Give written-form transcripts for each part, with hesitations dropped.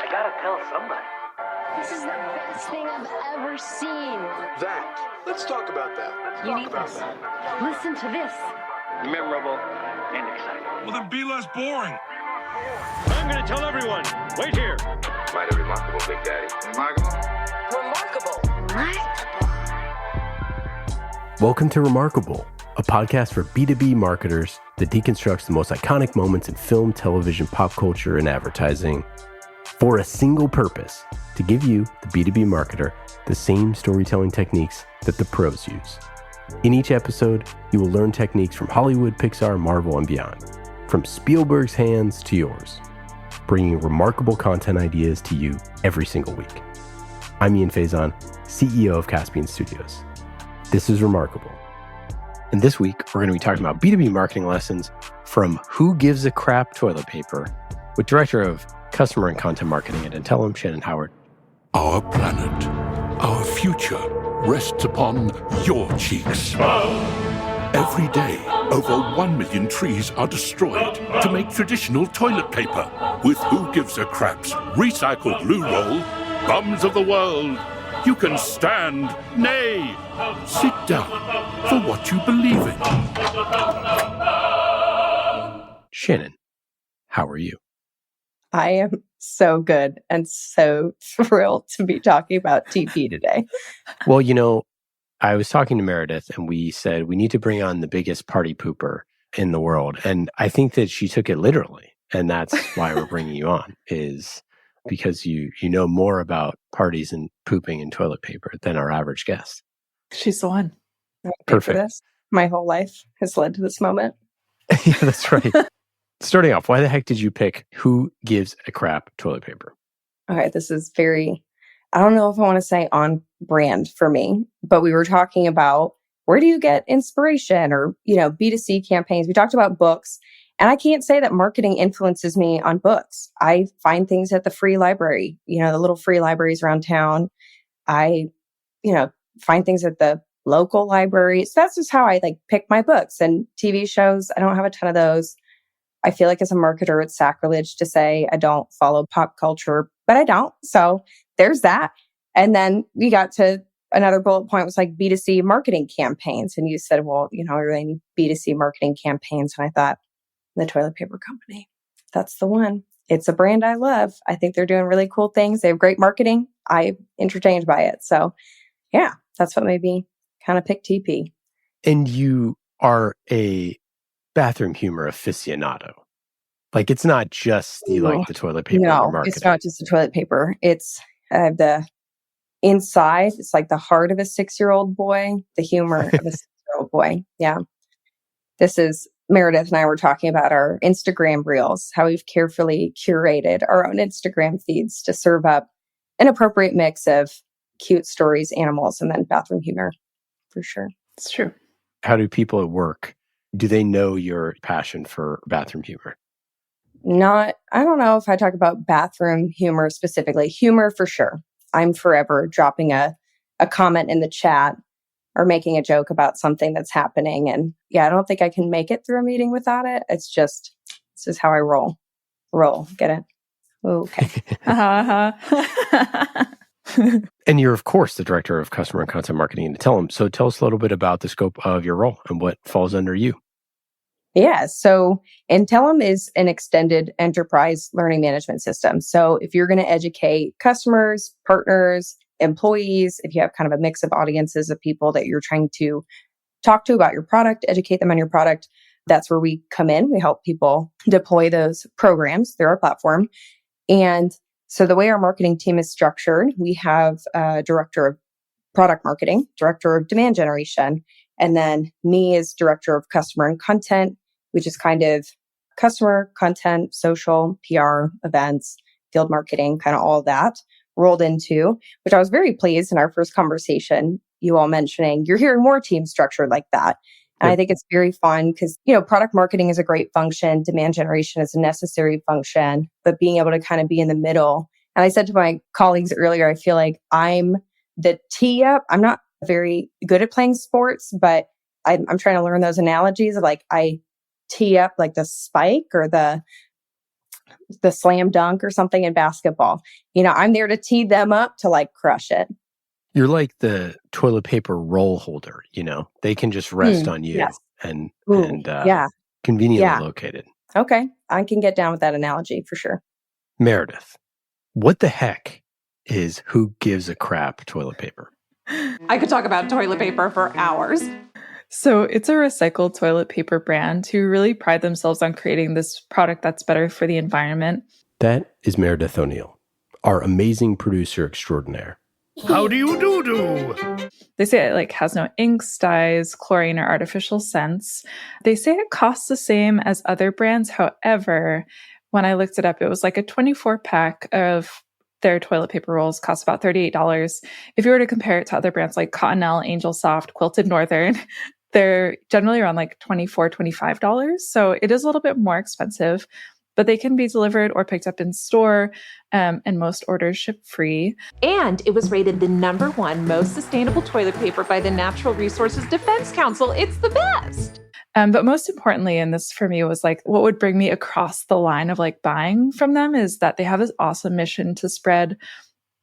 I gotta tell somebody. This is the best thing I've ever seen. Let's talk about that. You need this. Listen to this. Memorable and exciting. Well, then be less boring. I'm going to tell everyone. Wait here. Mighty remarkable, Big Daddy. Remarkable? Welcome to Remarkable, a podcast for B2B marketers that deconstructs the most iconic moments in film, television, pop culture, and advertising for a single purpose, to give you, the B2B marketer, the same storytelling techniques that the pros use. In each episode, you will learn techniques from Hollywood, Pixar, Marvel, and beyond, from Spielberg's hands to yours, bringing remarkable content ideas to you every single week. I'm Ian Faison, CEO of Caspian Studios. This is Remarkable. And this week, we're going to be talking about B2B marketing lessons from Who Gives a Crap Toilet Paper with Director of Customer and Content Marketing at Intellum, Shannon Howard. Our planet, our future, rests upon your cheeks. Every day, over 1 million trees are destroyed to make traditional toilet paper. With Who Gives a Crap's recycled loo roll, bums of the world, you can stand, nay, sit down for what you believe in. Shannon, how are you? I am so good and so thrilled to be talking about TP today. Well, you know, I was talking to Meredith and we said we need to bring on the biggest party pooper in the world. And I think that she took it literally. And that's why we're bringing you on, is because you know more about parties and pooping and toilet paper than our average guest. She's the one. Perfect. My whole life has led to this moment. Yeah, that's right. Starting off, why the heck did you pick Who Gives a Crap Toilet Paper? Okay, this is very, I don't know if I want to say on brand for me, but we were talking about where do you get inspiration or, B2C campaigns. We talked about books. And I can't say that marketing influences me on books. I find things at the free library, the little free libraries around town. I, find things at the local library. So that's just how I pick my books. And TV shows, I don't have a ton of those. I feel like as a marketer, it's sacrilege to say I don't follow pop culture, but I don't. So there's that. And then we got to another bullet point was B2C marketing campaigns. And you said, well, are there any B2C marketing campaigns? And I thought, the toilet paper company. That's the one. It's a brand I love. I think they're doing really cool things. They have great marketing. I'm entertained by it. So yeah, that's what made me kind of pick TP. And you are a bathroom humor aficionado. It's not just you like the toilet paper. No, it's not just the toilet paper. It's the inside. It's like the heart of a 6-year-old boy, the humor of a 6-year-old boy. Yeah. This is Meredith and I were talking about our Instagram reels, how we've carefully curated our own Instagram feeds to serve up an appropriate mix of cute stories, animals, and then bathroom humor, for sure. It's true. How do people at work, do they know your passion for bathroom humor? I don't know if I talk about bathroom humor specifically. Humor for sure. I'm forever dropping a comment in the chat or making a joke about something that's happening. And yeah, I don't think I can make it through a meeting without it. This is how I roll. Get it? Okay. And you're, of course, the Director of Customer and Content Marketing at Intellum. So tell us a little bit about the scope of your role and what falls under you. Yeah. So Intellum is an extended enterprise learning management system. So if you're going to educate customers, partners, employees, if you have kind of a mix of audiences of people that you're trying to talk to about your product, educate them on your product, that's where we come in. We help people deploy those programs through our platform. And so the way our marketing team is structured, we have a director of product marketing, director of demand generation, and then me as director of customer and content, which is kind of customer, content, social, PR, events, field marketing, kind of all of that rolled into, which I was very pleased in our first conversation, you all mentioning you're hearing more team structured like that. And I think it's very fun because, product marketing is a great function. Demand generation is a necessary function, but being able to kind of be in the middle. And I said to my colleagues earlier, I feel like I'm the tee up. I'm not very good at playing sports, but I'm trying to learn those analogies of I tee up the spike or the the slam dunk or something in basketball. I'm there to tee them up to like crush it. You're like the toilet paper roll holder, they can just rest on you yes. and yeah. conveniently located. Okay. I can get down with that analogy for sure. Meredith, what the heck is Who Gives a Crap toilet paper? I could talk about toilet paper for hours. So it's a recycled toilet paper brand who really pride themselves on creating this product that's better for the environment. That is Meredith O'Neill, our amazing producer extraordinaire. How do you do? They say it has no inks, dyes, chlorine, or artificial scents. They say it costs the same as other brands. However, when I looked it up, it was like a 24-pack of their toilet paper rolls cost about $38. If you were to compare it to other brands like Cottonelle, Angel Soft, Quilted Northern, they're generally around like $24, $25. So it is a little bit more expensive, but they can be delivered or picked up in store, and most orders ship free. And it was rated the #1 most sustainable toilet paper by the Natural Resources Defense Council. It's the best. But most importantly, and this for me was like what would bring me across the line of like buying from them, is that they have this awesome mission to spread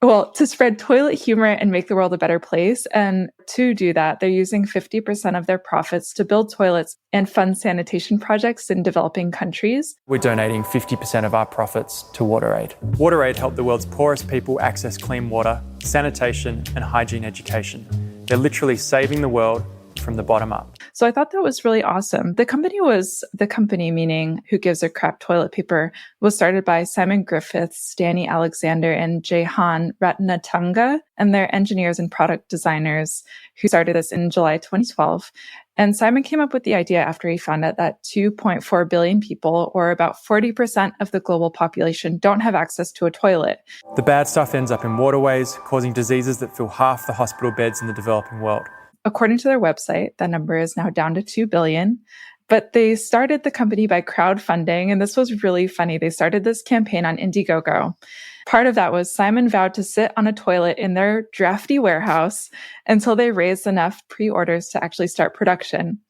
toilet humor and make the world a better place. And to do that, they're using 50% of their profits to build toilets and fund sanitation projects in developing countries. We're donating 50% of our profits to WaterAid. WaterAid help the world's poorest people access clean water, sanitation, and hygiene education. They're literally saving the world from the bottom up. So I thought that was really awesome. The company meaning Who Gives a Crap toilet paper was started by Simon Griffiths, Danny Alexander, and Jehan Ratnatunga, and they're engineers and product designers who started this in July 2012. And Simon came up with the idea after he found out that 2.4 billion people, or about 40% of the global population, don't have access to a toilet. The bad stuff ends up in waterways, causing diseases that fill half the hospital beds in the developing world. According to their website, that number is now down to 2 billion. But they started the company by crowdfunding, and this was really funny. They started this campaign on Indiegogo. Part of that was Simon vowed to sit on a toilet in their drafty warehouse until they raised enough pre-orders to actually start production.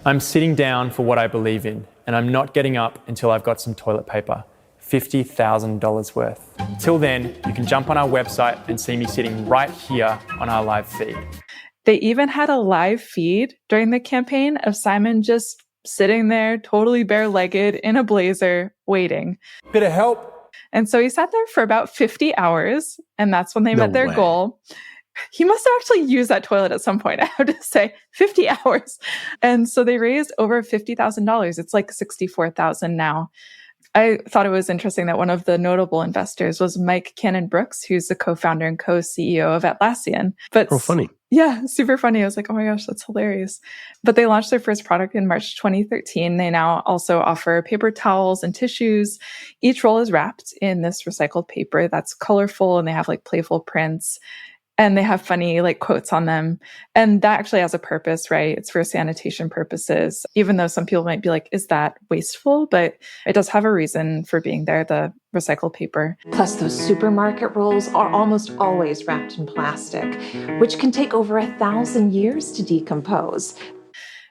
I'm sitting down for what I believe in, and I'm not getting up until I've got some toilet paper. $50,000 worth. Till then, you can jump on our website and see me sitting right here on our live feed. They even had a live feed during the campaign of Simon just sitting there, totally bare-legged in a blazer, waiting. Bit of help. And so he sat there for about 50 hours, and that's when they met their goal. He must have actually used that toilet at some point, I have to say, 50 hours. And so they raised over $50,000. It's like $64,000 now. I thought it was interesting that one of the notable investors was Mike Cannon-Brooks, who's the co-founder and co-CEO of Atlassian. But funny. Yeah, super funny. I was like, oh my gosh, that's hilarious. But they launched their first product in March 2013. They now also offer paper towels and tissues. Each roll is wrapped in this recycled paper that's colorful, and they have like playful prints. And they have funny like quotes on them. And that actually has a purpose, right? It's for sanitation purposes, even though some people might be like, is that wasteful? But it does have a reason for being there, the recycled paper. Plus, those supermarket rolls are almost always wrapped in plastic, which can take over 1,000 years to decompose.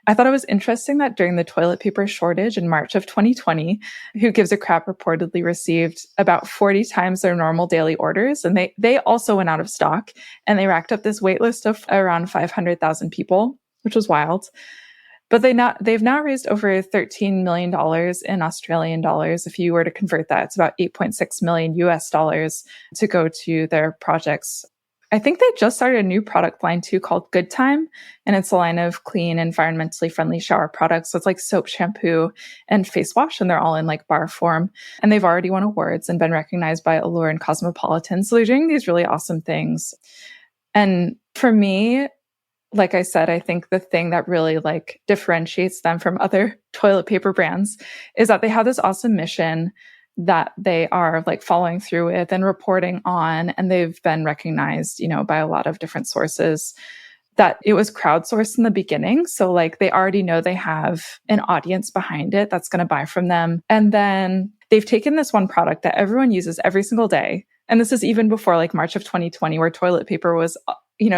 I thought it was interesting that during the toilet paper shortage in March of 2020, Who Gives a Crap reportedly received about 40 times their normal daily orders. And they also went out of stock, and they racked up this wait list of around 500,000 people, which was wild. But they've now raised over $13 million in Australian dollars. If you were to convert that, it's about 8.6 million US dollars to go to their projects. I think they just started a new product line too called Good Time, and it's a line of clean, environmentally friendly shower products. So it's like soap, shampoo, and face wash, and they're all in like bar form. And they've already won awards and been recognized by Allure and Cosmopolitan. So they're doing these really awesome things. And for me, like I said, I think the thing that really like differentiates them from other toilet paper brands is that they have this awesome mission that they are like following through with and reporting on. And they've been recognized, by a lot of different sources, that it was crowdsourced in the beginning. So like they already know they have an audience behind it that's going to buy from them. And then they've taken this one product that everyone uses every single day. And this is even before like March of 2020, where toilet paper was,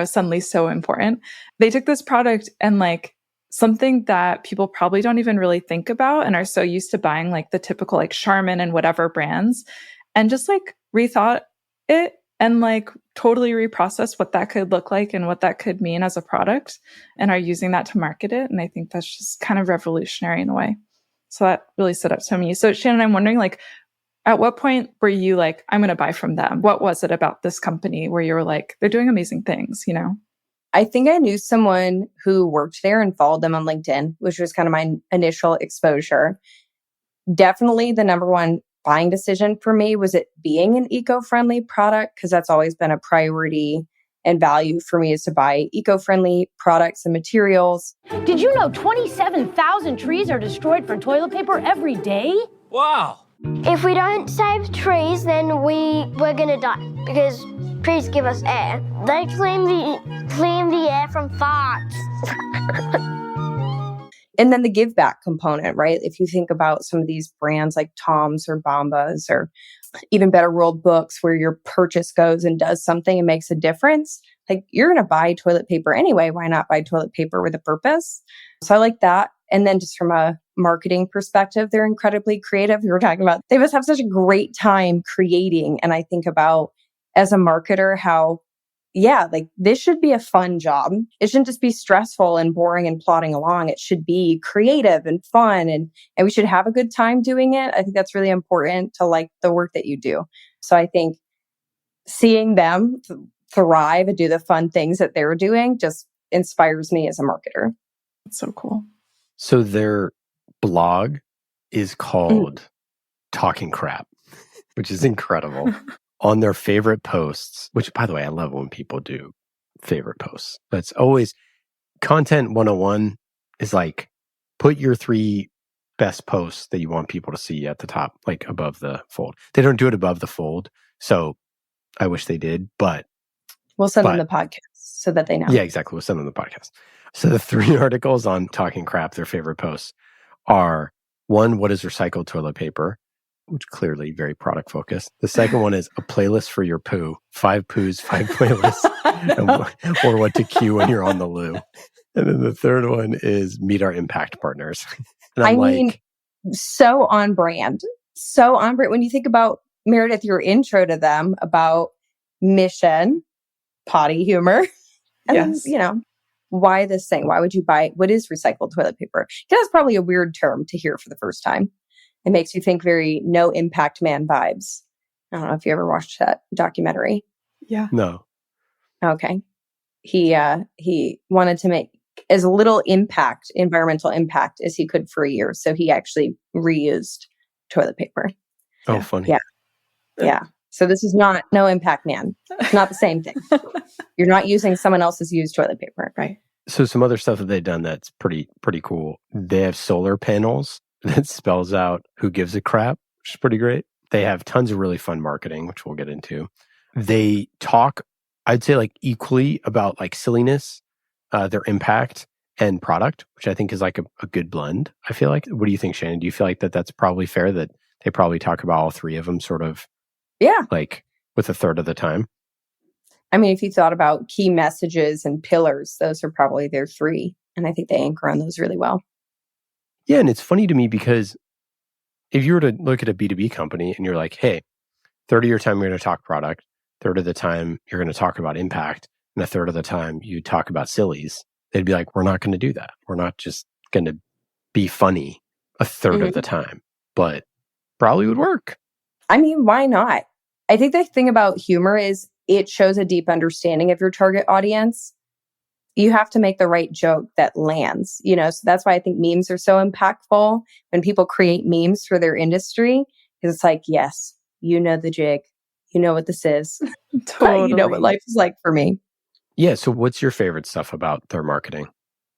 suddenly so important. They took this product and like something that people probably don't even really think about and are so used to buying like the typical like Charmin and whatever brands, and just like rethought it and like totally reprocess what that could look like and what that could mean as a product, and are using that to market it. And I think that's just kind of revolutionary in a way. So that really stood up to me. So Shannon, I'm wondering, like, at what point were you like, I'm going to buy from them? What was it about this company where you were like, they're doing amazing things, you know? I think I knew someone who worked there and followed them on LinkedIn, which was kind of my initial exposure. Definitely the number one buying decision for me was it being an eco-friendly product, because that's always been a priority and value for me, is to buy eco-friendly products and materials. Did you know 27,000 trees are destroyed for toilet paper every day? Wow. If we don't save trees, then we're gonna die, because trees give us air. They clean the air from farts. And then the give back component, right? If you think about some of these brands like Tom's or Bombas or even Better World Books, where your purchase goes and does something and makes a difference, like you're going to buy toilet paper anyway. Why not buy toilet paper with a purpose? So I like that. And then just from a marketing perspective, they're incredibly creative. You were talking about, they must have such a great time creating. And I think about as a marketer, how, yeah, like this should be a fun job. It shouldn't just be stressful and boring and plodding along. It should be creative and fun, and we should have a good time doing it. I think that's really important to like the work that you do. So I think seeing them thrive and do the fun things that they're doing just inspires me as a marketer. That's so cool. So their blog is called Talking Crap, which is incredible. On their favorite posts, which, by the way, I love when people do favorite posts. That's always content 101 is like, put your 3 best posts that you want people to see at the top, like above the fold. They don't do it above the fold, so I wish they did, but we'll send them the podcast so that they know. Yeah, exactly. We'll send them the podcast. So the 3 articles on Talking Crap, their favorite posts, are 1, what is recycled toilet paper? Which clearly very product focused. The second one is a playlist for your poo. 5 poos, 5 playlists, or what to cue when you're on the loo. And then the third one is meet our impact partners. And I'm mean, so on brand. So on brand. When you think about, Meredith, your intro to them about mission, potty humor, and yes. then, you know, why this thing? Why would you buy, what is recycled toilet paper? That's probably a weird term to hear for the first time. It makes you think very No Impact Man vibes. I don't know if you ever watched that documentary. Yeah. No. Okay. He wanted to make as little impact, environmental impact, as he could for a year. So he actually reused toilet paper. Oh, funny. Yeah. Yeah. So this is not No Impact Man. It's not the same thing. You're not using someone else's used toilet paper. Right. So some other stuff that they've done that's pretty cool. They have solar panels that spells out who gives a crap, which is pretty great. They have tons of really fun marketing, which we'll get into. They talk, I'd say, like equally about like silliness, their impact, and product, which I think is like a good blend, I feel like. What do you think, Shannon? Do you feel like that's probably fair, that they probably talk about all 3 of them sort of, like with a third of the time? I mean, if you thought about key messages and pillars, those are probably their 3. And I think they anchor on those really well. Yeah, and it's funny to me because if you were to look at a B2B company and you're like, hey, third of your time you're going to talk product, third of the time you're going to talk about impact, and a third of the time you talk about sillies, they'd be like, we're not going to do that. We're not just going to be funny a third of the time, but probably would work. I mean, why not? I think the thing about humor is it shows a deep understanding of your target audience. You have to make the right joke that lands, you know? So that's why I think memes are so impactful when people create memes for their industry, because it's like, yes, you know the jig. You know what this is. Totally. You know what life is like for me. Yeah. So what's your favorite stuff about their marketing?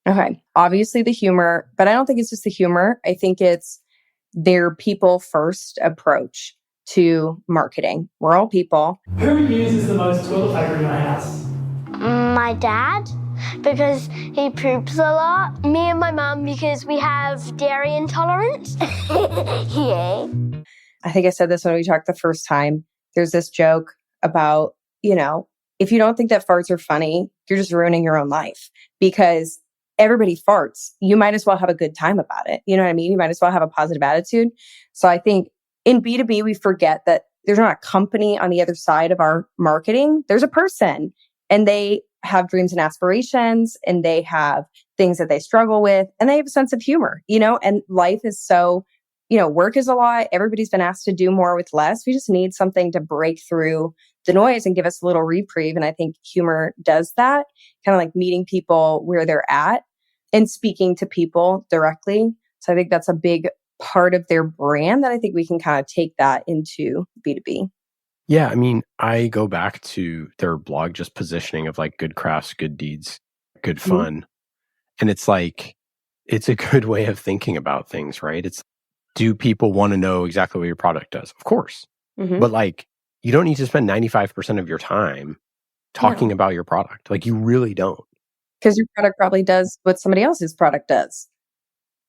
Okay. Obviously the humor, but I don't think it's just the humor. I think it's their people first approach to marketing. We're all people. Who uses the most toilet paper in your house? My dad, because he poops a lot. Me and my mum, because we have dairy intolerance. Yeah. I think I said this when we talked the first time. There's this joke about, you know, if you don't think that farts are funny, you're just ruining your own life, because everybody farts. You might as well have a good time about it. You know what I mean? You might as well have a positive attitude. So I think in B2B, we forget that there's not a company on the other side of our marketing. There's a person, and they have dreams and aspirations, and they have things that they struggle with, and they have a sense of humor, and life is so, work is a lot. Everybody's been asked to do more with less. We just need something to break through the noise and give us a little reprieve. And I think humor does that, kind of like meeting people where they're at and speaking to people directly. So I think that's a big part of their brand that I think we can kind of take that into B2B. Yeah, I mean, I go back to their blog just positioning of like good crafts, good deeds, good fun. Mm-hmm. And it's like, it's a good way of thinking about things, right? It's, do people want to know exactly what your product does? Of course. Mm-hmm. But like, you don't need to spend 95% of your time talking about your product. Like, you really don't. Because your product probably does what somebody else's product does.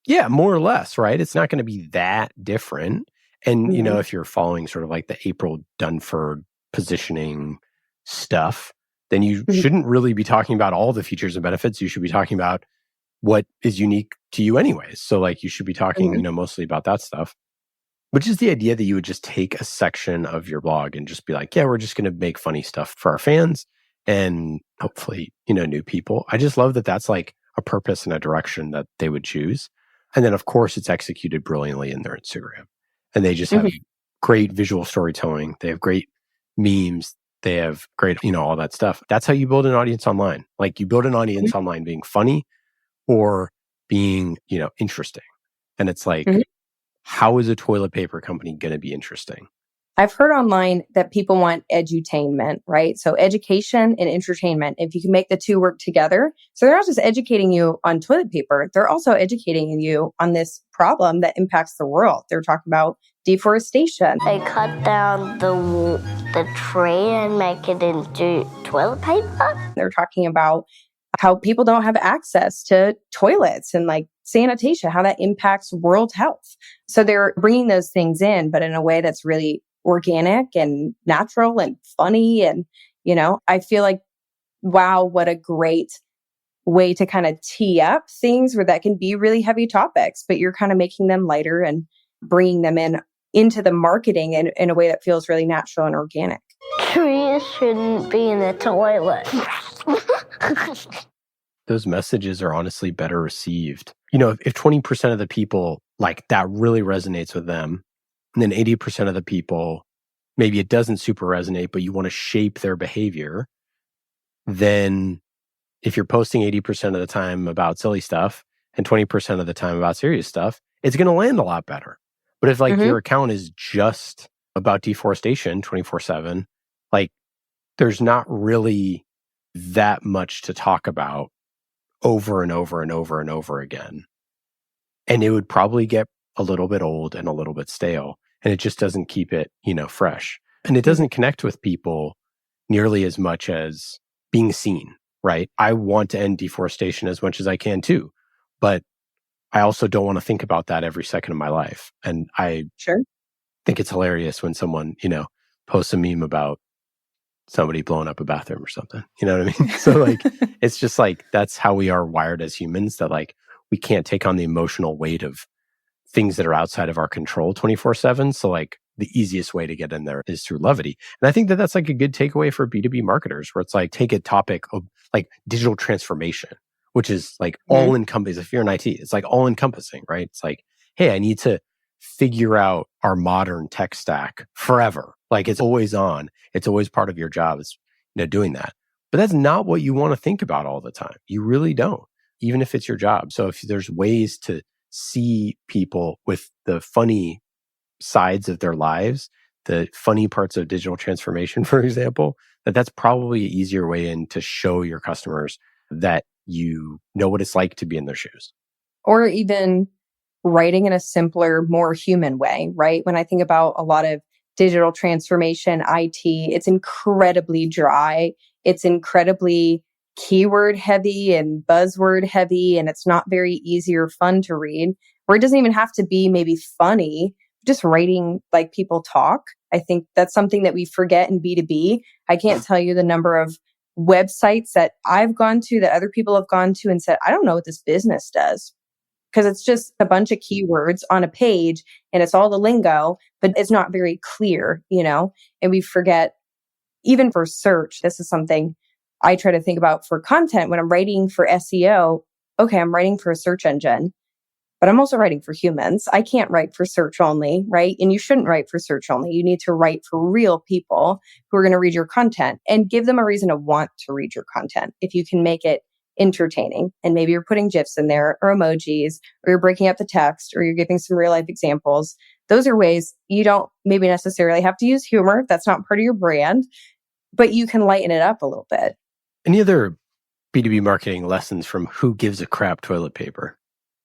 Yeah, more or less, right? It's not going to be that different. And, if you're following sort of like the April Dunford positioning stuff, then you shouldn't really be talking about all the features and benefits. You should be talking about what is unique to you anyways. So like, you should be talking, mostly about that stuff, which is the idea that you would just take a section of your blog and just be like, yeah, we're just going to make funny stuff for our fans and hopefully, new people. I just love that that's like a purpose and a direction that they would choose. And then of course it's executed brilliantly in their Instagram. And they just have great visual storytelling. They have great memes. They have great, all that stuff. That's how you build an audience online. Like, you build an audience online being funny or being, interesting. And it's like, how is a toilet paper company going to be interesting? I've heard online that people want edutainment, right? So education and entertainment, if you can make the two work together. So they're not just educating you on toilet paper, they're also educating you on this problem that impacts the world. They're talking about deforestation. They cut down the tree and make it into toilet paper. They're talking about how people don't have access to toilets and like sanitation, how that impacts world health. So they're bringing those things in, but in a way that's really organic and natural and funny. And, I feel like, wow, what a great way to kind of tee up things where that can be really heavy topics, but you're kind of making them lighter and bringing them into the marketing in a way that feels really natural and organic. Trees shouldn't be in the toilet. Those messages are honestly better received. If 20% of the people, like, that really resonates with them, and then 80% of the people, maybe it doesn't super resonate, but you want to shape their behavior, then if you're posting 80% of the time about silly stuff and 20% of the time about serious stuff, it's going to land a lot better. But if your account is just about deforestation 24/7, like, there's not really that much to talk about over and over and over and over again. And it would probably get a little bit old and a little bit stale. And it just doesn't keep it, fresh. And it doesn't connect with people nearly as much as being seen, right? I want to end deforestation as much as I can too. But I also don't want to think about that every second of my life. And I think it's hilarious when someone, posts a meme about somebody blowing up a bathroom or something. You know what I mean? So like, it's just like, that's how we are wired as humans, that like, we can't take on the emotional weight of things that are outside of our control 24/7. So like, the easiest way to get in there is through levity. And I think that that's like a good takeaway for B2B marketers, where it's like, take a topic of like digital transformation, which is like all encompassing. If you're in IT, it's like all encompassing, right? It's like, hey, I need to figure out our modern tech stack forever. Like, it's always on. It's always part of your job is, doing that. But that's not what you want to think about all the time. You really don't, even if it's your job. So if there's ways to see people with the funny sides of their lives, the funny parts of digital transformation, for example, that's probably an easier way in to show your customers that you know what it's like to be in their shoes. Or even writing in a simpler, more human way, right? When I think about a lot of digital transformation, IT, it's incredibly dry. It's incredibly keyword heavy and buzzword heavy, and it's not very easy or fun to read, where it doesn't even have to be maybe funny, just writing like people talk. I think that's something that we forget in B2B. I can't tell you the number of websites that I've gone to, that other people have gone to and said, I don't know what this business does. Because it's just a bunch of keywords on a page and it's all the lingo, but it's not very clear, and we forget, even for search, this is something I try to think about for content when I'm writing for SEO. Okay, I'm writing for a search engine, but I'm also writing for humans. I can't write for search only, right? And you shouldn't write for search only. You need to write for real people who are going to read your content and give them a reason to want to read your content. If you can make it entertaining, and maybe you're putting GIFs in there or emojis, or you're breaking up the text, or you're giving some real life examples. Those are ways you don't maybe necessarily have to use humor. That's not part of your brand, but you can lighten it up a little bit. Any other B2B marketing lessons from Who Gives a Crap Toilet Paper?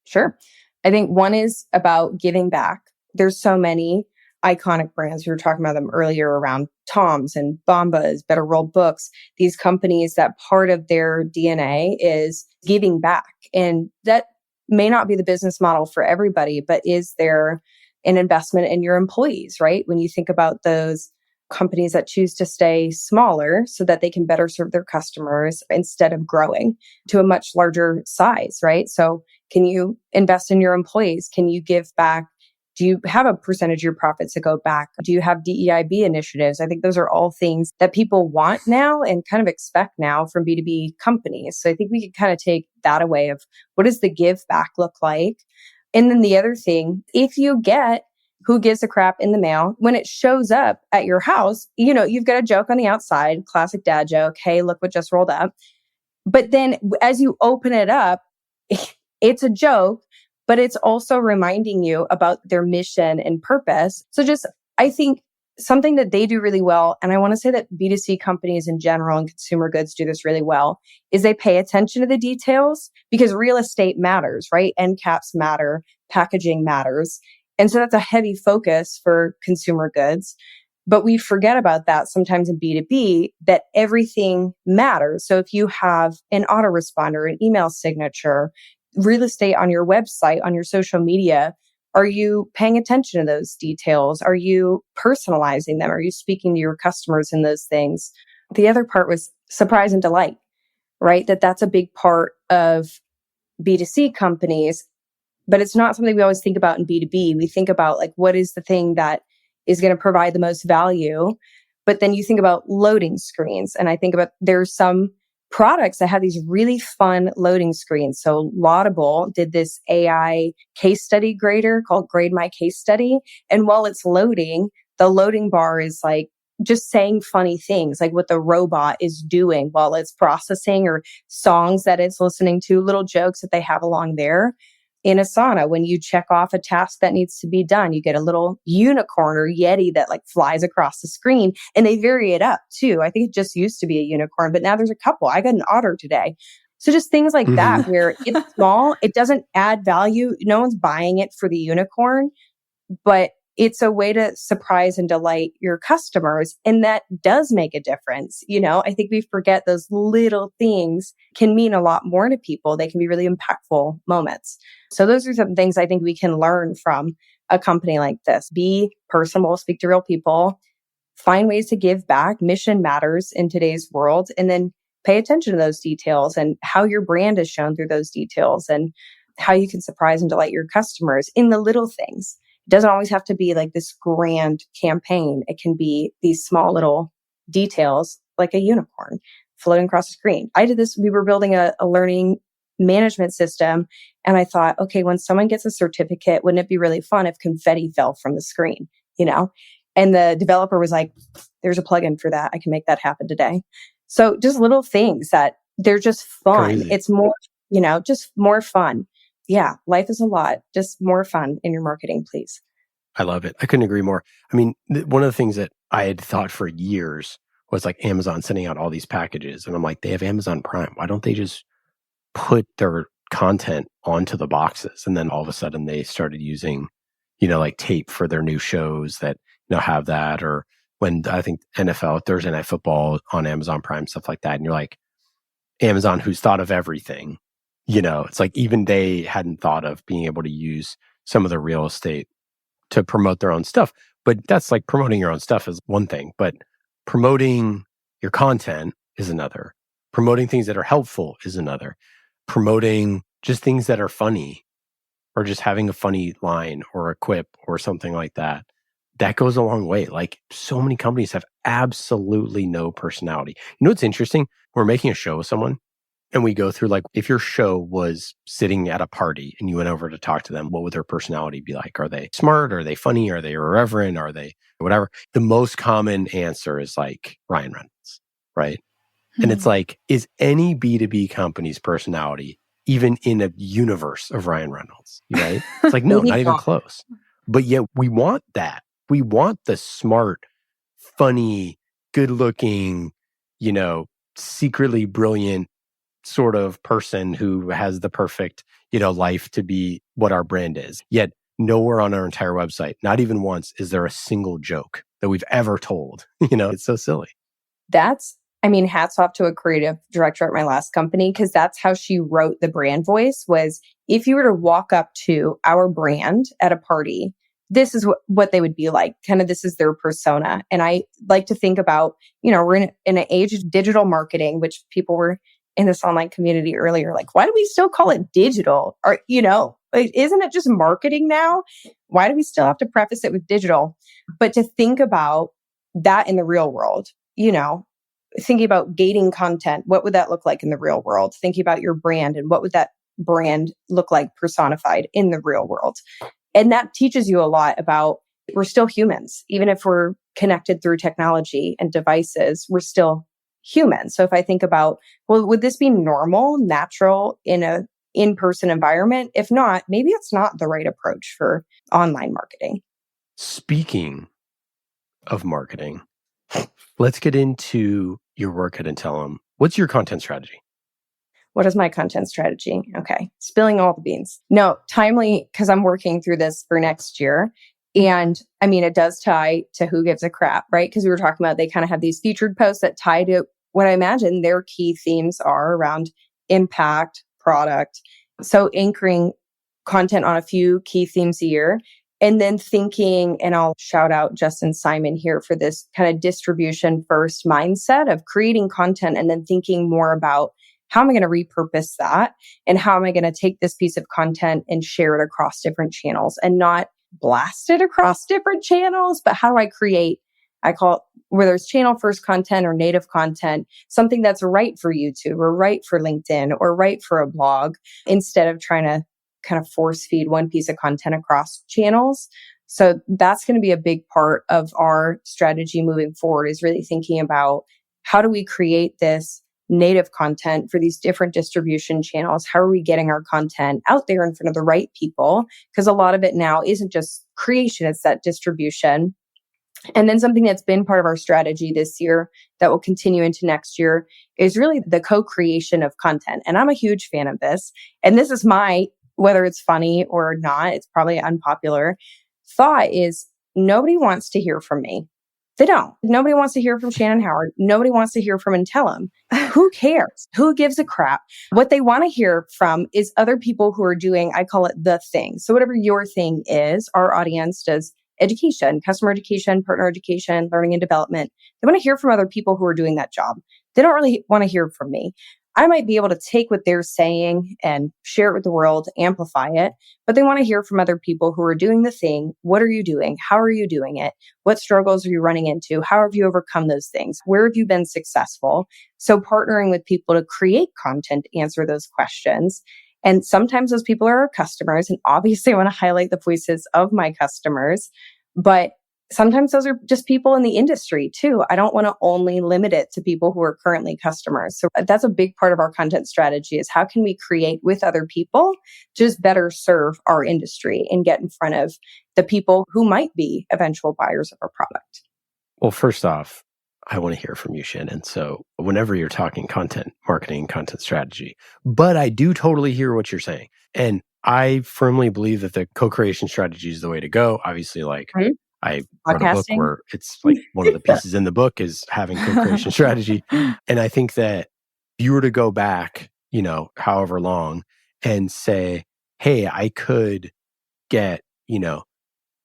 Sure. I think one is about giving back. There's so many iconic brands. We were talking about them earlier around Tom's and Bombas, Better World Books, these companies that part of their DNA is giving back. And that may not be the business model for everybody, but is there an investment in your employees, right? When you think about those companies that choose to stay smaller so that they can better serve their customers instead of growing to a much larger size, right? So can you invest in your employees? Can you give back? Do you have a percentage of your profits to go back? Do you have DEIB initiatives? I think those are all things that people want now and kind of expect now from B2B companies. So I think we could kind of take that away of what does the give back look like? And then the other thing, if you get Who Gives a Crap in the mail, when it shows up at your house, you've got a joke on the outside, classic dad joke. Hey, look what just rolled up. But then as you open it up, it's a joke, but it's also reminding you about their mission and purpose. So I think something that they do really well, and I want to say that B2C companies in general and consumer goods do this really well, is they pay attention to the details because real estate matters, right? End caps matter, packaging matters. And so that's a heavy focus for consumer goods. But we forget about that sometimes in B2B, that everything matters. So if you have an autoresponder, an email signature, real estate on your website, on your social media, are you paying attention to those details? Are you personalizing them? Are you speaking to your customers in those things? The other part was surprise and delight, right? That's a big part of B2C companies, but it's not something we always think about in B2B. We think about what is the thing that is going to provide the most value? But then you think about loading screens. And I think about there's some products that have these really fun loading screens. So Laudable did this AI case study grader called Grade My Case Study. And while it's loading, the loading bar is just saying funny things, like what the robot is doing while it's processing, or songs that it's listening to, little jokes that they have along there. In Asana, when you check off a task that needs to be done, you get a little unicorn or yeti that flies across the screen, and they vary it up too. I think it just used to be a unicorn, but now there's a couple. I got an otter today. So just things like that, where it's small, it doesn't add value. No one's buying it for the unicorn, but it's a way to surprise and delight your customers. And that does make a difference. I think we forget those little things can mean a lot more to people. They can be really impactful moments. So those are some things I think we can learn from a company like this. Be personable, speak to real people, find ways to give back. Mission matters in today's world. And then pay attention to those details and how your brand is shown through those details and how you can surprise and delight your customers in the little things. It doesn't always have to be this grand campaign. It can be these small little details, like a unicorn floating across the screen. I did this. We were building a learning management system. And I thought, okay, when someone gets a certificate, wouldn't it be really fun if confetti fell from the screen, And the developer was like, there's a plugin for that. I can make that happen today. So just little things that they're just fun. Crazy. It's more, just more fun. Yeah, life is a lot. Just more fun in your marketing, please. I love it. I couldn't agree more. I mean, one of the things that I had thought for years was Amazon sending out all these packages. And I'm like, they have Amazon Prime. Why don't they just put their content onto the boxes? And then all of a sudden they started using, tape for their new shows that, have that. Or when I think NFL, Thursday Night Football on Amazon Prime, stuff like that. And you're like, Amazon, who's thought of everything. It's even they hadn't thought of being able to use some of the real estate to promote their own stuff. But that's promoting your own stuff is one thing, but promoting your content is another. Promoting things that are helpful is another. Promoting just things that are funny, or just having a funny line or a quip or something like that. That goes a long way. Like, so many companies have absolutely no personality. You know what's interesting? We're making a show with someone and we go through, like, if your show was sitting at a party and you went over to talk to them, what would their personality be like? Are they smart? Are they funny? Are they irreverent? Are they whatever? The most common answer is like Ryan Reynolds, right? And it's like, is any B2B company's personality even in a universe of Ryan Reynolds, right? It's like, no, not even close. But yet we want that. We want the smart, funny, good-looking, secretly brilliant sort of person who has the perfect, life to be what our brand is. Yet nowhere on our entire website, not even once, is there a single joke that we've ever told. It's so silly. Hats off to a creative director at my last company, because that's how she wrote the brand voice was, if you were to walk up to our brand at a party, this is what they would be like. Kind of, this is their persona. And I like to think about, we're in an age of digital marketing, which people were in this online community earlier, like, why do we still call it digital? Or, isn't it just marketing now? Why do we still have to preface it with digital? But to think about that in the real world, thinking about gating content, what would that look like in the real world? Thinking about your brand and what would that brand look like personified in the real world? And that teaches you a lot about, we're still humans. Even if we're connected through technology and devices, we're still human. So if I think about, well, would this be normal, natural in a in-person environment? If not, maybe it's not the right approach for online marketing. Speaking of marketing, let's get into your work at Intellum. What's your content strategy? What is my content strategy? Okay. Spilling all the beans. No, timely, because I'm working through this for next year. And it does tie to Who Gives a Crap, right? Because we were talking about, they kind of have these featured posts that tie to what I imagine their key themes are around impact, product. So anchoring content on a few key themes a year. And then thinking, and I'll shout out Justin Simon here for this kind of distribution first mindset of creating content and then thinking more about, how am I going to repurpose that? And how am I going to take this piece of content and share it across different channels and not blast it across different channels? But how do I create, I call it, whether it's channel first content or native content, something that's right for YouTube or right for LinkedIn or right for a blog, instead of trying to kind of force feed one piece of content across channels. So that's going to be a big part of our strategy moving forward, is really thinking about, how do we create this native content for these different distribution channels? How are we getting our content out there in front of the right people? Because a lot of it now isn't just creation, it's that distribution. And then something that's been part of our strategy this year that will continue into next year is really the co-creation of content. And I'm a huge fan of this. And this is my, whether it's funny or not, it's probably unpopular thought, is nobody wants to hear from me. They don't. Nobody wants to hear from Shannon Howard. Nobody wants to hear from Intellum. Who cares? Who gives a crap? What they want to hear from is other people who are doing, I call it the thing. So whatever your thing is, our audience does education, customer education, partner education, learning and development. They want to hear from other people who are doing that job. They don't really want to hear from me. I might be able to take what they're saying and share it with the world, amplify it, but they want to hear from other people who are doing the thing. What are you doing? How are you doing it? What struggles are you running into? How have you overcome those things? Where have you been successful? So partnering with people to create content, answer those questions. And sometimes those people are our customers. And obviously I want to highlight the voices of my customers, but sometimes those are just people in the industry too. I don't want to only limit it to people who are currently customers. So that's a big part of our content strategy, is how can we create with other people to just better serve our industry and get in front of the people who might be eventual buyers of our product. Well, first off, I want to hear from you, Shannon. So whenever you're talking content marketing, content strategy, but I do totally hear what you're saying. And I firmly believe that the co-creation strategy is the way to go. Obviously, I wrote a book where it's like one of the pieces in the book is having co-creation strategy. And I think that if you were to go back, however long, and say, hey, I could get,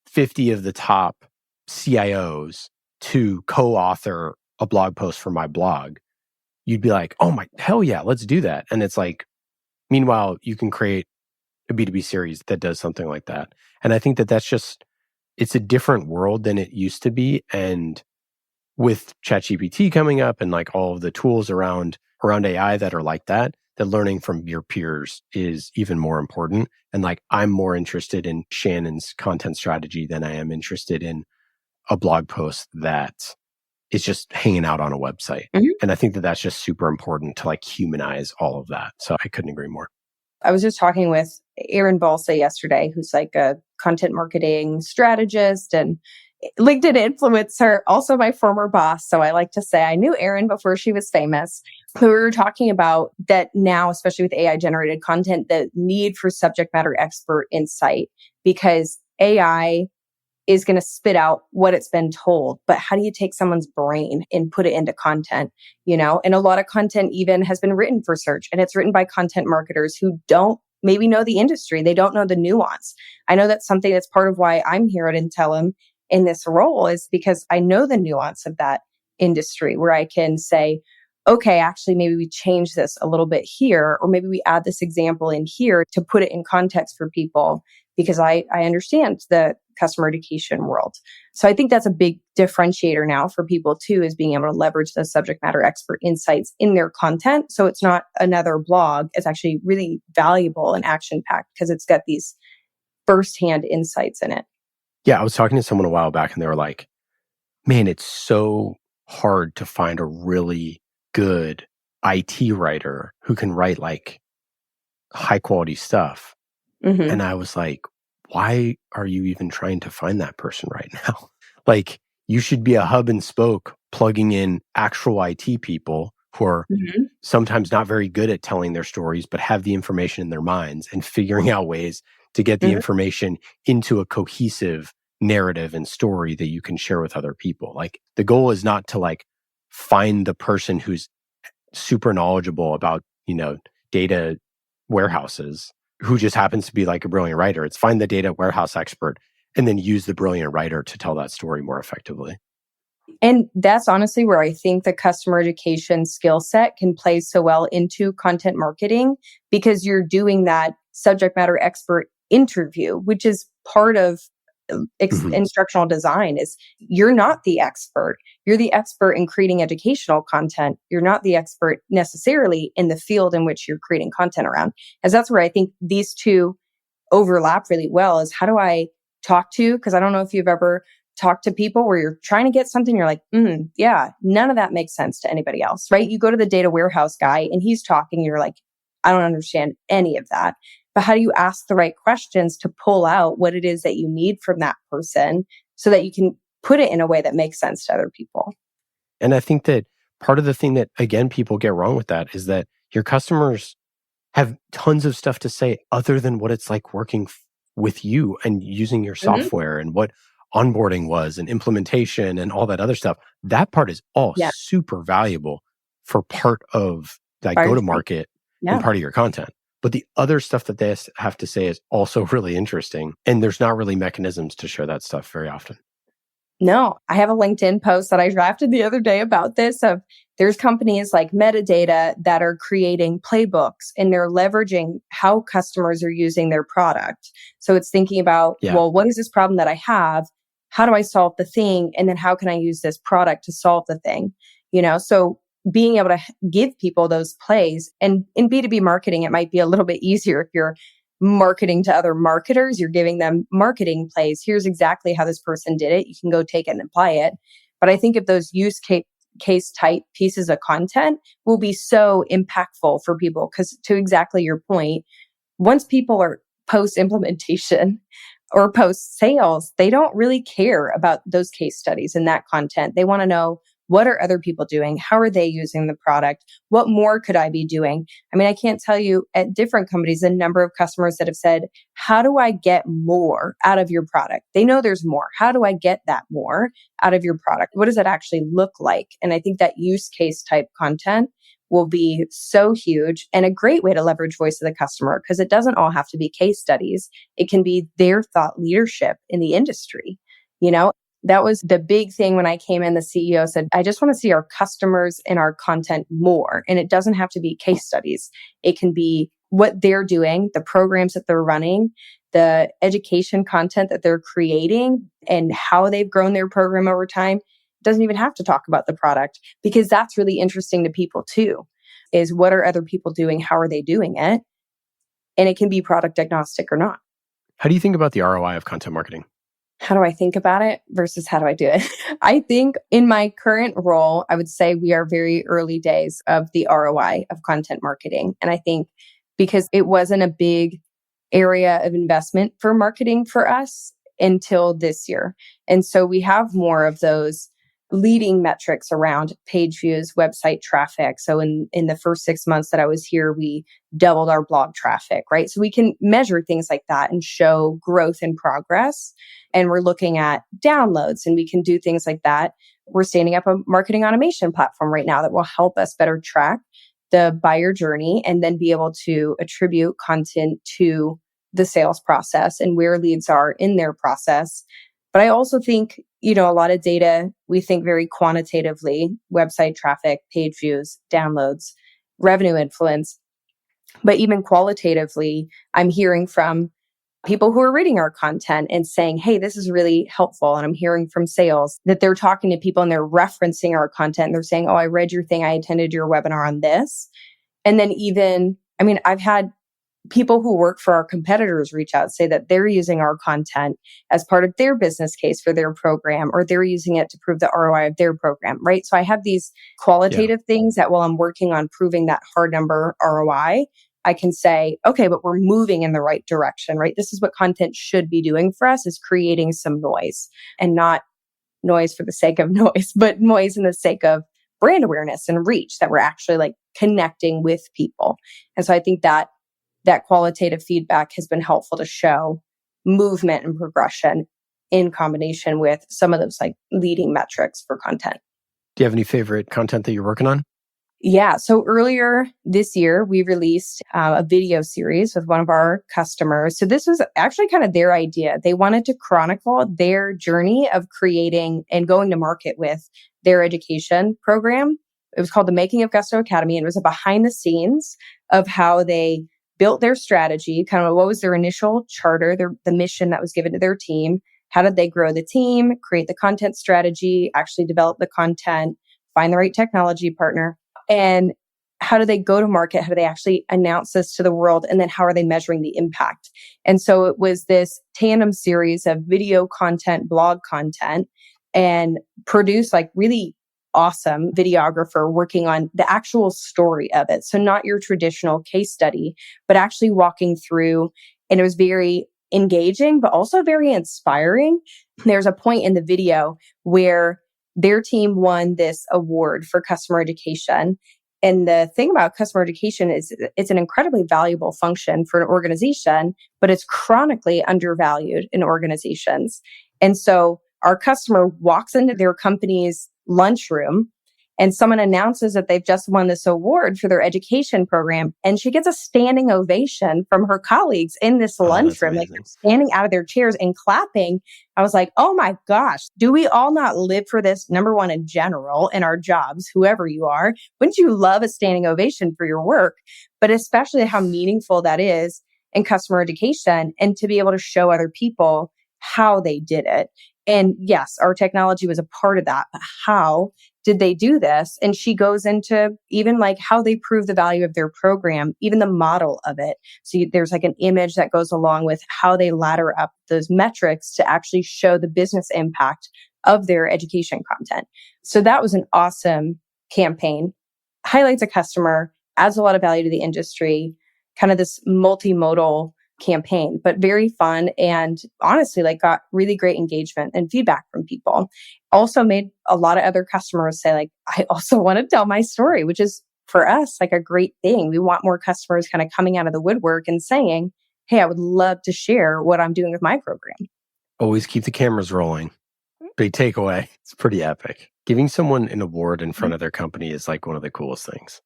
50 of the top CIOs to co-author a blog post for my blog, you'd be like, oh my, hell yeah, let's do that. And it's like, meanwhile, you can create a B2B series that does something like that. And I think that that's just, it's a different world than it used to be. And with ChatGPT coming up and like all of the tools around AI that are like that learning from your peers is even more important. And like, I'm more interested in Shannon's content strategy than I am interested in a blog post that is just hanging out on a website. And I think that that's just super important to like humanize all of that. So I couldn't agree more. I was just talking with Aaron Balsa yesterday, who's like a content marketing strategist and LinkedIn influencer, also my former boss. So I like to say I knew Erin before she was famous. So we were talking about that now, especially with AI generated content, the need for subject matter expert insight, because AI is going to spit out what it's been told. But how do you take someone's brain and put it into content? You know, and a lot of content even has been written for search, and it's written by content marketers who don't maybe know the industry. They don't know the nuance. I know that's something that's part of why I'm here at Intellum in this role, is because I know the nuance of that industry, where I can say, okay, actually, maybe we change this a little bit here, or maybe we add this example in here to put it in context for people, because I understand the customer education world. So I think that's a big differentiator now for people too, is being able to leverage those subject matter expert insights in their content. So it's not another blog. It's actually really valuable and action-packed because it's got these firsthand insights in it. Yeah, I was talking to someone a while back and they were like, man, it's so hard to find a really good IT writer who can write like high quality stuff. And I was like, why are you even trying to find that person right now? Like, you should be a hub and spoke plugging in actual IT people who are sometimes not very good at telling their stories, but have the information in their minds and figuring out ways to get the information into a cohesive narrative and story that you can share with other people. Like, the goal is not to like find the person who's super knowledgeable about, you know, data warehouses, who just happens to be like a brilliant writer. It's find the data warehouse expert and then use the brilliant writer to tell that story more effectively. And that's honestly where I think the customer education skill set can play so well into content marketing, because you're doing that subject matter expert interview, which is part of instructional design. Is you're not the expert. You're the expert in creating educational content. You're not the expert necessarily in the field in which you're creating content around. As that's where I think these two overlap really well, is how do I talk to, because I don't know if you've ever talked to people where you're trying to get something, you're like, yeah, none of that makes sense to anybody else, right? You go to the data warehouse guy and he's talking, you're like, I don't understand any of that. But how do you ask the right questions to pull out what it is that you need from that person so that you can put it in a way that makes sense to other people? And I think that part of the thing that, again, people get wrong with that is that your customers have tons of stuff to say other than what it's like working with you and using your software and what onboarding was and implementation and all that other stuff. That part is all super valuable for part of that go-to-market and part of your content. But the other stuff that they have to say is also really interesting. And there's not really mechanisms to share that stuff very often. No, I have a LinkedIn post that I drafted the other day about this. Of there's companies like Metadata that are creating playbooks and they're leveraging how customers are using their product. So it's thinking about, well, what is this problem that I have? How do I solve the thing? And then how can I use this product to solve the thing? You know, so being able to give people those plays. And in B2B marketing, it might be a little bit easier if you're marketing to other marketers, you're giving them marketing plays. Here's exactly how this person did it. You can go take it and apply it. But I think if those use case type pieces of content will be so impactful for people, because to exactly your point, once people are post implementation or post sales, they don't really care about those case studies and that content. They want to know, what are other people doing? How are they using the product? What more could I be doing? I mean, I can't tell you at different companies, the number of customers that have said, how do I get more out of your product? They know there's more. How do I get that more out of your product? What does that actually look like? And I think that use case type content will be so huge and a great way to leverage voice of the customer, because it doesn't all have to be case studies. It can be their thought leadership in the industry, you know? That was the big thing when I came in. The CEO said, I just want to see our customers and our content more. And it doesn't have to be case studies. It can be what they're doing, the programs that they're running, the education content that they're creating, and how they've grown their program over time. It doesn't even have to talk about the product, because that's really interesting to people too, is what are other people doing? How are they doing it? And it can be product agnostic or not. How do you think about the ROI of content marketing? How do I think about it versus how do I do it? I think in my current role, I would say we are very early days of the ROI of content marketing. And I think because it wasn't a big area of investment for marketing for us until this year. And so we have more of those leading metrics around page views, website traffic. So in the first 6 months that I was here, we doubled our blog traffic, right? So we can measure things like that and show growth and progress. And we're looking at downloads, and we can do things like that. We're standing up a marketing automation platform right now that will help us better track the buyer journey and then be able to attribute content to the sales process and where leads are in their process. But I also think, a lot of data, we think very quantitatively, website traffic, page views, downloads, revenue influence. But even qualitatively, I'm hearing from people who are reading our content and saying, hey, this is really helpful. And I'm hearing from sales that they're talking to people and they're referencing our content. And they're saying, oh, I read your thing. I attended your webinar on this. And then I've had people who work for our competitors reach out, say that they're using our content as part of their business case for their program, or they're using it to prove the ROI of their program, right? So I have these qualitative things that while I'm working on proving that hard number ROI, I can say, okay, but we're moving in the right direction, right? This is what content should be doing for us, is creating some noise, and not noise for the sake of noise, but noise in the sake of brand awareness and reach, that we're actually connecting with people. And so I think that qualitative feedback has been helpful to show movement and progression in combination with some of those leading metrics for content. Do you have any favorite content that you're working on? Yeah. So earlier this year, we released a video series with one of our customers. So this was actually kind of their idea. They wanted to chronicle their journey of creating and going to market with their education program. It was called The Making of Gusto Academy, and it was a behind the scenes of how they built their strategy, kind of what was their initial charter, the mission that was given to their team. How did they grow the team, create the content strategy, actually develop the content, find the right technology partner, and how do they go to market? How do they actually announce this to the world? And then how are they measuring the impact? And so it was this tandem series of video content, blog content, and produced really awesome videographer working on the actual story of it. So not your traditional case study, but actually walking through. And it was very engaging, but also very inspiring. There's a point in the video where their team won this award for customer education. And the thing about customer education is it's an incredibly valuable function for an organization, but it's chronically undervalued in organizations. And so our customer walks into their company's lunchroom and someone announces that they've just won this award for their education program. And she gets a standing ovation from her colleagues in this lunchroom, standing out of their chairs and clapping. I was like, oh my gosh, do we all not live for this? Number one, in general, in our jobs, whoever you are, wouldn't you love a standing ovation for your work? But especially how meaningful that is in customer education, and to be able to show other people how they did it. And yes, our technology was a part of that, but how did they do this? And she goes into even how they prove the value of their program, even the model of it. So there's an image that goes along with how they ladder up those metrics to actually show the business impact of their education content. So that was an awesome campaign. Highlights a customer, adds a lot of value to the industry, kind of this multimodal campaign, but very fun, and honestly got really great engagement and feedback from people. Also made a lot of other customers say I also want to tell my story, which is for us a great thing. We want more customers kind of coming out of the woodwork and saying, hey, I would love to share what I'm doing with my program. Always keep the cameras rolling. Big takeaway. It's pretty epic. Giving someone an award in front of their company is one of the coolest things.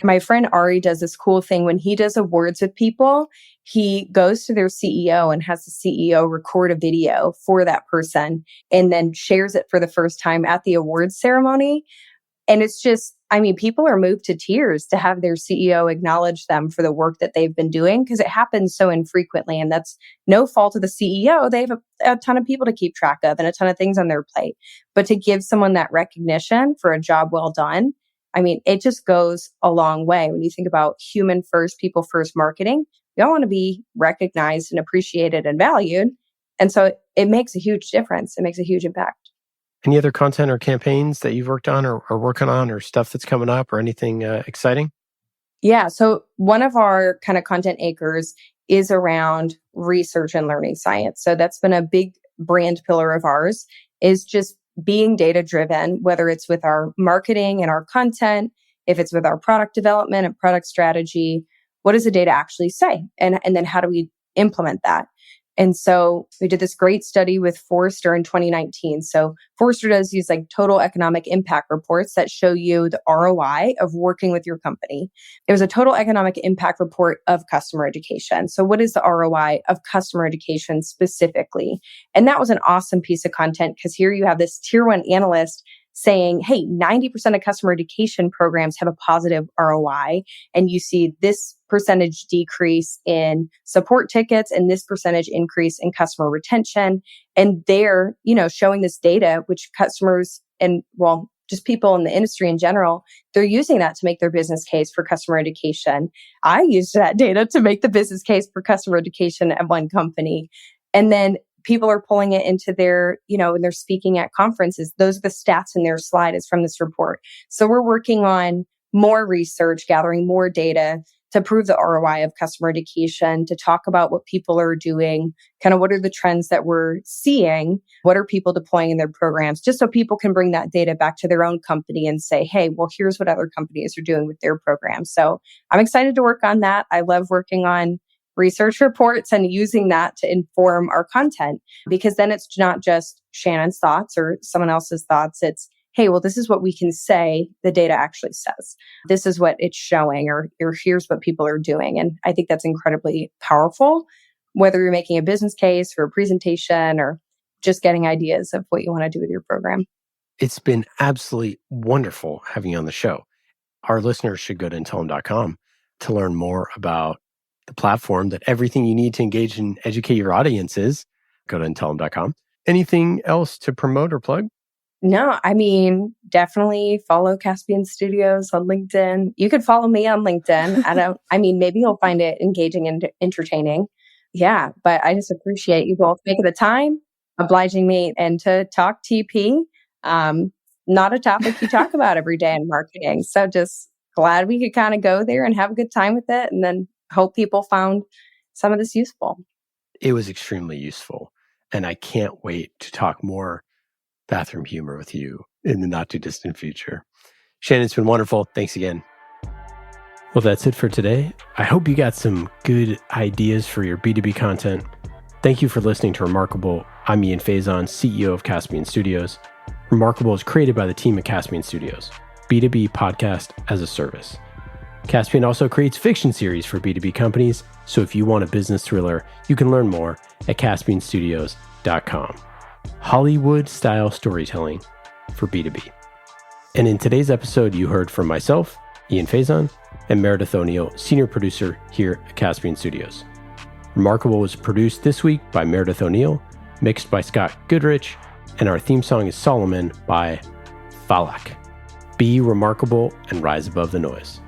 My friend Ari does this cool thing when he does awards with people. He goes to their CEO and has the CEO record a video for that person and then shares it for the first time at the awards ceremony. And it's just, I mean, people are moved to tears to have their CEO acknowledge them for the work that they've been doing because it happens so infrequently. And that's no fault of the CEO. They have a ton of people to keep track of and a ton of things on their plate. But to give someone that recognition for a job well done, I mean, it just goes a long way. When you think about human first, people first marketing, we all want to be recognized and appreciated and valued. And so it makes a huge difference. It makes a huge impact. Any other content or campaigns that you've worked on or working on or stuff that's coming up or anything exciting? Yeah. So one of our kind of content acres is around research and learning science. So that's been a big brand pillar of ours, is just being data driven, whether it's with our marketing and our content, if it's with our product development and product strategy, what does the data actually say? And then how do we implement that? And so we did this great study with Forrester in 2019. So Forrester does these like total economic impact reports that show you the ROI of working with your company. It was a total economic impact report of customer education. So what is the ROI of customer education specifically? And that was an awesome piece of content because here you have this tier 1 analyst saying, hey, 90% of customer education programs have a positive ROI. And you see this percentage decrease in support tickets and this percentage increase in customer retention. And they're, showing this data, which customers and, well, just people in the industry in general, they're using that to make their business case for customer education. I used that data to make the business case for customer education at one company. And then people are pulling it into their, when they're speaking at conferences. Those are the stats in their slide is from this report. So we're working on more research, gathering more data to prove the ROI of customer education, to talk about what people are doing, kind of what are the trends that we're seeing, what are people deploying in their programs, just so people can bring that data back to their own company and say, hey, well, here's what other companies are doing with their programs. So I'm excited to work on that. I love working on research reports and using that to inform our content, because then it's not just Shannon's thoughts or someone else's thoughts. It's, hey, well, this is what we can say the data actually says. This is what it's showing, or here's what people are doing. And I think that's incredibly powerful, whether you're making a business case or a presentation or just getting ideas of what you want to do with your program. It's been absolutely wonderful having you on the show. Our listeners should go to Intellum.com to learn more about the platform that everything you need to engage and educate your audience is. Go to Intellum.com. Anything else to promote or plug? No, I mean, definitely follow Caspian Studios on LinkedIn. You could follow me on LinkedIn. Maybe you'll find it engaging and entertaining. Yeah, but I just appreciate you both making the time, obliging me, and to talk TP. Not a topic you talk about every day in marketing. So just glad we could kind of go there and have a good time with it, and then hope people found some of this useful. It was extremely useful. And I can't wait to talk more bathroom humor with you in the not too distant future. Shannon, it's been wonderful. Thanks again. Well, that's it for today. I hope you got some good ideas for your B2B content. Thank you for listening to Remarkable. I'm Ian Faison, CEO of Caspian Studios. Remarkable is created by the team at Caspian Studios, B2B podcast as a service. Caspian also creates fiction series for B2B companies, so if you want a business thriller, you can learn more at caspianstudios.com. Hollywood-style storytelling for B2B. And in today's episode, you heard from myself, Ian Faison, and Meredith O'Neill, senior producer here at Caspian Studios. Remarkable was produced this week by Meredith O'Neill, mixed by Scott Goodrich, and our theme song is Solomon by Falak. Be remarkable and rise above the noise.